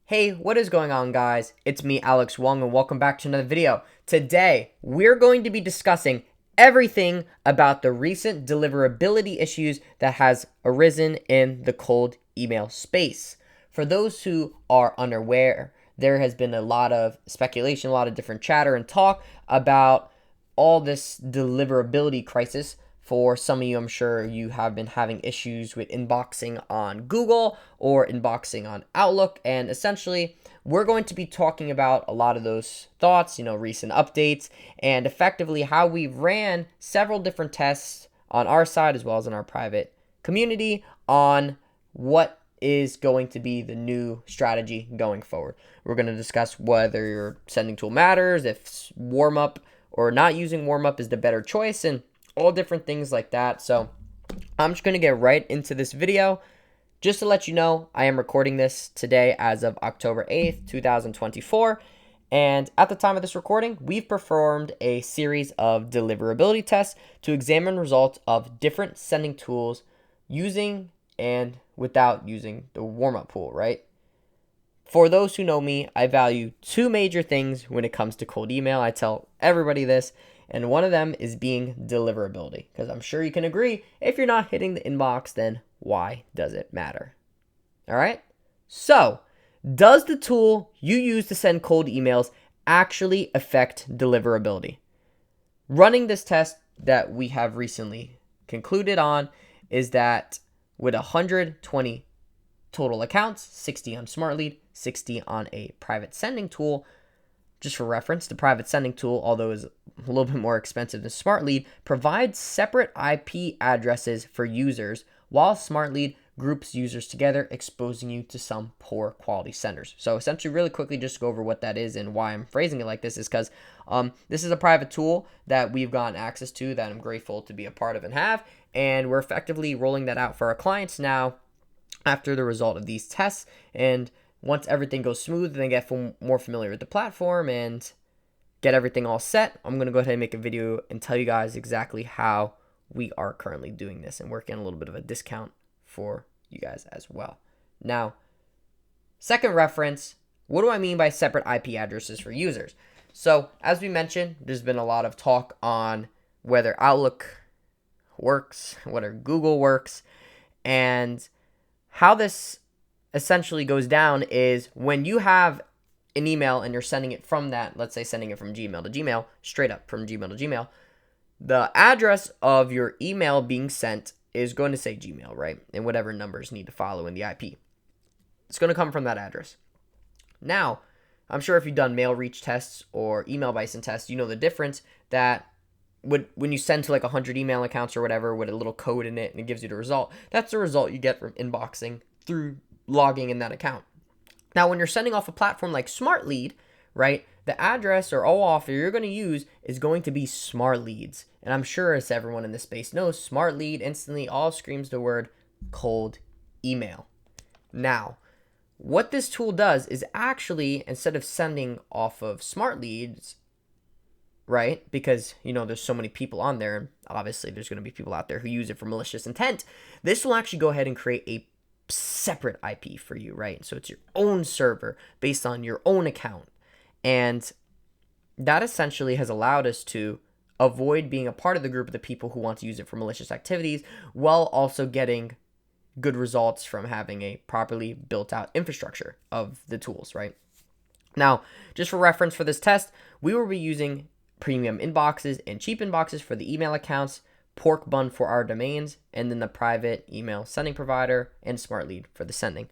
Hey, what is going on, guys? It's me, Alex Woung, and welcome back to another video. Today, we're going to be discussing everything about the recent deliverability issues that has arisen in the cold email space. For those who are unaware, there has been a lot of speculation, a lot of different chatter and talk about all this deliverability crisis. For some of you, I'm sure you have been having issues with inboxing on Google or inboxing on Outlook. And essentially, we're going to be talking about a lot of those thoughts, recent updates, and effectively how we ran several different tests on our side as well as in our private community on what is going to be the new strategy going forward. We're going to discuss whether your sending tool matters, if warm up or not using warm up is the better choice, and all different things like that. So I'm just going to get right into this video. Just to let you know, I am recording this today as of October 8th, 2024. And at the time of this recording, we've performed a series of deliverability tests to examine results of different sending tools using and without using the warm-up pool, right? For those who know me, I value two major things when it comes to cold email. I tell everybody this. And one of them is being deliverability, because I'm sure you can agree, if you're not hitting the inbox, then why does it matter? All right. So does the tool you use to send cold emails actually affect deliverability? Running this test that we have recently concluded on is that with 120 total accounts, 60 on SmartLead, 60 on a private sending tool. Just for reference, the private sending tool, although is a little bit more expensive than SmartLead, provides separate IP addresses for users, while SmartLead groups users together, exposing you to some poor quality senders. So essentially, really quickly, just go over what that is and why I'm phrasing it like this is because this is a private tool that we've gotten access to that I'm grateful to be a part of and have, and we're effectively rolling that out for our clients now after the result of these tests. And once everything goes smooth and they get more familiar with the platform and get everything all set, I'm going to go ahead and make a video and tell you guys exactly how we are currently doing this and working a little bit of a discount for you guys as well. Now, second reference, what do I mean by separate IP addresses for users? So as we mentioned, there's been a lot of talk on whether Outlook works, whether Google works, and how this essentially goes down is when you have an email and you're sending it from that, let's say sending it from Gmail to Gmail, straight up from Gmail to Gmail, the address of your email being sent is going to say Gmail, right? And whatever numbers need to follow in the IP. It's going to come from that address. Now, I'm sure if you've done mail reach tests or email bison tests, you know the difference that when you send to like 100 email accounts or whatever with a little code in it and it gives you the result, that's the result you get from inboxing through logging in that account. Now, when you're sending off a platform like SmartLead, right, the address or OAuth you're going to use is going to be SmartLeads. And I'm sure as everyone in this space knows, SmartLead instantly all screams the word cold email. Now, what this tool does is actually, instead of sending off of SmartLeads, right, because, there's so many people on there, and obviously there's going to be people out there who use it for malicious intent, this will actually go ahead and create a separate IP for you, right? So it's your own server based on your own account. And that essentially has allowed us to avoid being a part of the group of the people who want to use it for malicious activities while also getting good results from having a properly built out infrastructure of the tools, right? Now, just for reference for this test, we will be using premium inboxes and cheap inboxes for the email accounts, pork bun for our domains, and then the private email sending provider and SmartLead for the sending.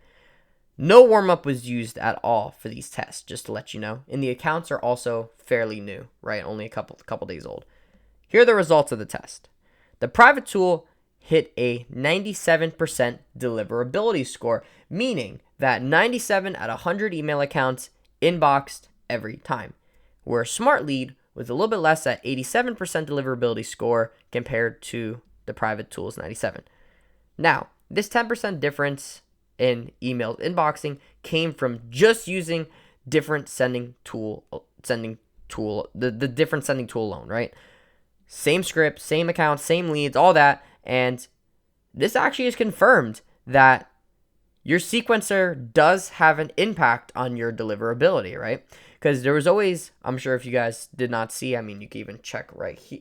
No warm-up was used at all for these tests, just to let you know. And the accounts are also fairly new, right? Only a couple days old. Here are the results of the test. The private tool hit a 97% deliverability score, meaning that 97 out of 100 email accounts inboxed every time, where SmartLead was a little bit less at 87% deliverability score compared to the private tool's 97. Now, this 10% difference in email inboxing came from just using different sending tool, the different sending tool alone, right? Same script, same account, same leads, all that. And this actually is confirmed that your sequencer does have an impact on your deliverability, right? Because there was always, I'm sure if you guys did not see, I mean, you can even check right here.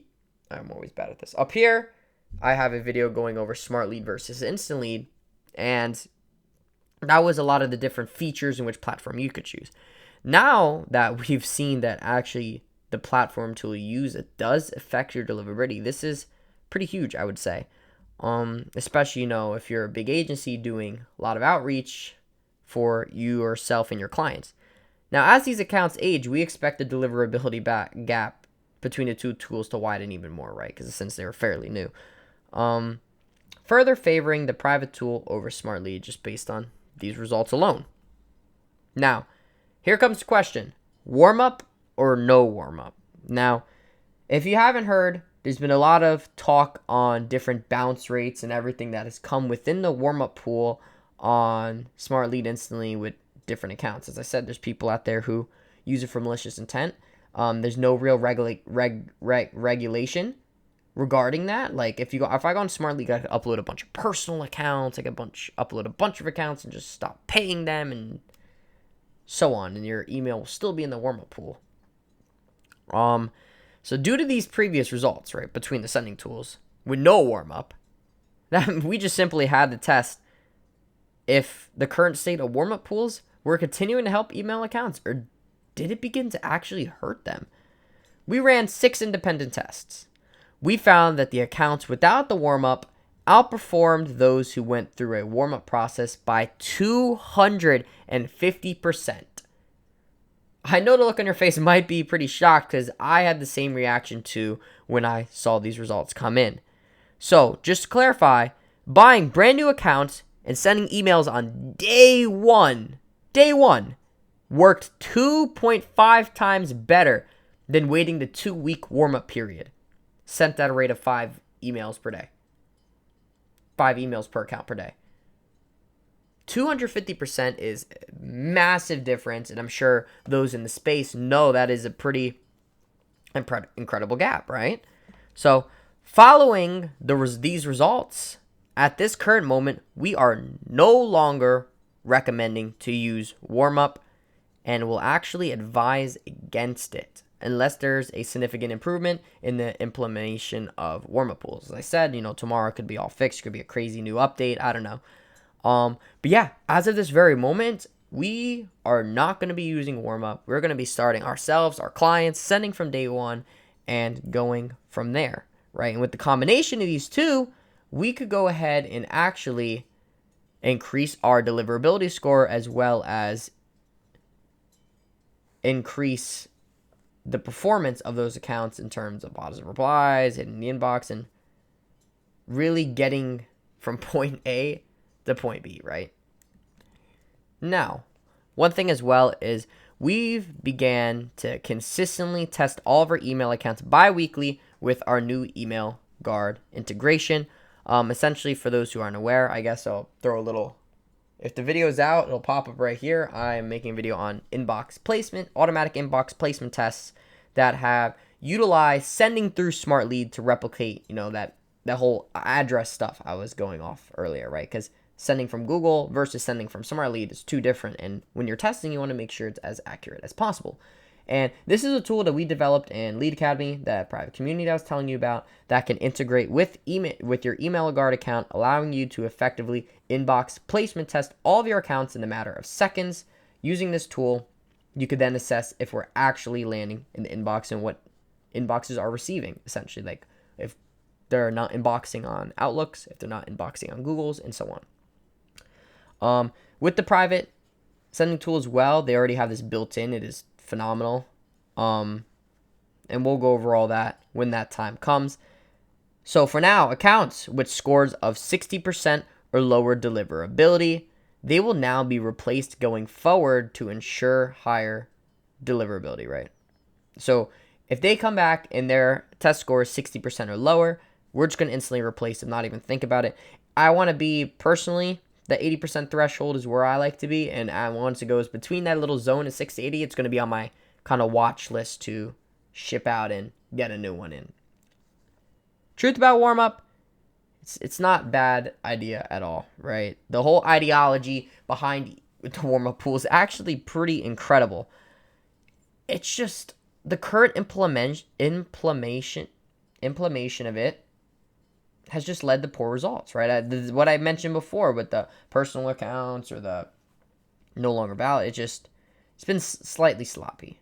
I'm always bad at this. Up here, I have a video going over Smart Lead versus Instant Lead, and that was a lot of the different features in which platform you could choose. Now that we've seen that actually the platform tool you use, it does affect your deliverability, this is pretty huge, I would say. Especially, if you're a big agency doing a lot of outreach for yourself and your clients. Now, as these accounts age, we expect the deliverability gap between the two tools to widen even more, right? Because since they were fairly new. Further favoring the private tool over Smart Lead just based on these results alone. Now, here comes the question. Warm up or no warm up? Now, if you haven't heard, there's been a lot of talk on different bounce rates and everything that has come within the warm up pool on Smart Lead instantly with different accounts. As I said, there's people out there who use it for malicious intent. There's no real regulation regarding that. Like if I go on Smart Lead, I could upload a bunch of personal accounts, upload a bunch of accounts and just stop paying them and so on, and your email will still be in the warm-up pool. So due to these previous results, right, between the sending tools with no warm-up, we just simply had to test if the current state of warm-up pools were continuing to help email accounts, or did it begin to actually hurt them? We ran 6 independent tests. We found that the accounts without the warm-up outperformed those who went through a warm-up process by 250%. I know the look on your face might be pretty shocked because I had the same reaction too when I saw these results come in. So, just to clarify, buying brand new accounts and sending emails on day one, worked 2.5 times better than waiting the 2-week warm-up period. Sent at a rate of 5 emails per day. 5 emails per account per day. 250% is a massive difference, and I'm sure those in the space know that is a pretty incredible gap, right? So, following these results, at this current moment, we are no longer recommending to use warm-up and will actually advise against it unless there's a significant improvement in the implementation of warm-up pools. As I said, tomorrow could be all fixed, could be a crazy new update, I don't know. But yeah, as of this very moment, we are not going to be using warm-up. We're going to be starting ourselves, our clients, sending from day one and going from there, right? And with the combination of these two, we could go ahead and actually increase our deliverability score as well as increase the performance of those accounts in terms of positive replies, hitting the inbox, and really getting from point A to point B, right? Now, one thing as well is we've began to consistently test all of our email accounts bi-weekly with our new email guard integration. Essentially, for those who aren't aware, I guess I'll throw a little, if the video is out, it'll pop up right here. I'm making a video on inbox placement, automatic inbox placement tests that have utilized sending through Smart Lead to replicate, that whole address stuff I was going off earlier, right? Because sending from Google versus sending from Smart Lead is two different, and when you're testing, you want to make sure it's as accurate as possible. And this is a tool that we developed in Lead Academy, that private community that I was telling you about, that can integrate with your email guard account, allowing you to effectively inbox placement test all of your accounts in a matter of seconds. Using this tool, you could then assess if we're actually landing in the inbox and what inboxes are receiving, essentially, like if they're not inboxing on Outlooks, if they're not inboxing on Google's, and so on. With the private sending tool as well, they already have this built in. It is phenomenal. And we'll go over all that when that time comes. So for now, accounts with scores of 60% or lower deliverability, they will now be replaced going forward to ensure higher deliverability, right? So if they come back and their test score is 60% or lower, we're just going to instantly replace them, not even think about it. I want to be, personally, the 80% threshold is where I like to be, and once it goes between that little zone of 6 to 80, it's going to be on my kind of watch list to ship out and get a new one in. Truth about warm-up, It's not bad idea at all, right? The whole ideology behind the warm-up pool is actually pretty incredible. It's just the current implementation of it has just led to poor results, right? This is what I mentioned before with the personal accounts or the no longer valid. It's been slightly sloppy.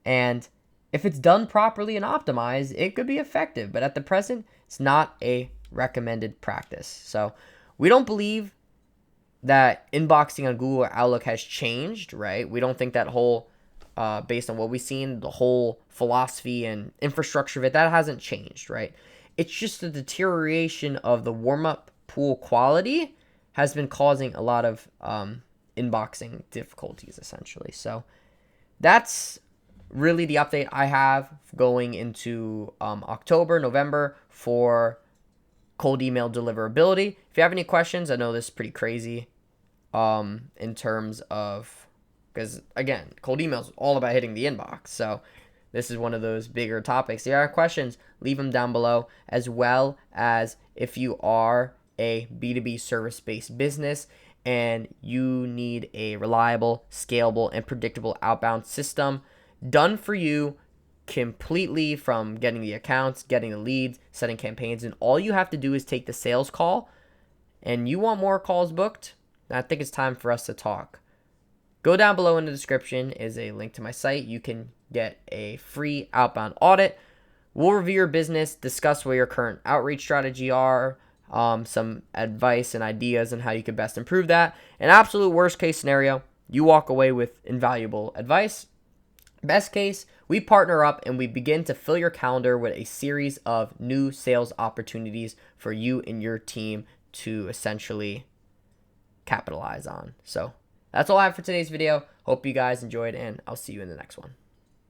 And if it's done properly and optimized, it could be effective. But at the present, it's not a recommended practice. So we don't believe that inboxing on Google or Outlook has changed, right? We don't think that whole, based on what we've seen, the whole philosophy and infrastructure of it, that hasn't changed, right? It's just the deterioration of the warm-up pool quality has been causing a lot of inboxing difficulties, essentially. So that's really the update I have going into October, November for cold email deliverability. If you have any questions, I know this is pretty crazy in terms of, because again, cold email is all about hitting the inbox. So this is one of those bigger topics. If you have questions, leave them down below, as well as if you are a B2B service-based business and you need a reliable, scalable, and predictable outbound system done for you completely, from getting the accounts, getting the leads, setting campaigns, and all you have to do is take the sales call, and you want more calls booked, I think it's time for us to talk. Go down below in the description is a link to my site. You can get a free outbound audit. We'll review your business, discuss what your current outreach strategy are, some advice and ideas on how you can best improve that. An absolute worst case scenario, you walk away with invaluable advice. Best case, we partner up and we begin to fill your calendar with a series of new sales opportunities for you and your team to essentially capitalize on. So that's all I have for today's video. Hope you guys enjoyed, and I'll see you in the next one.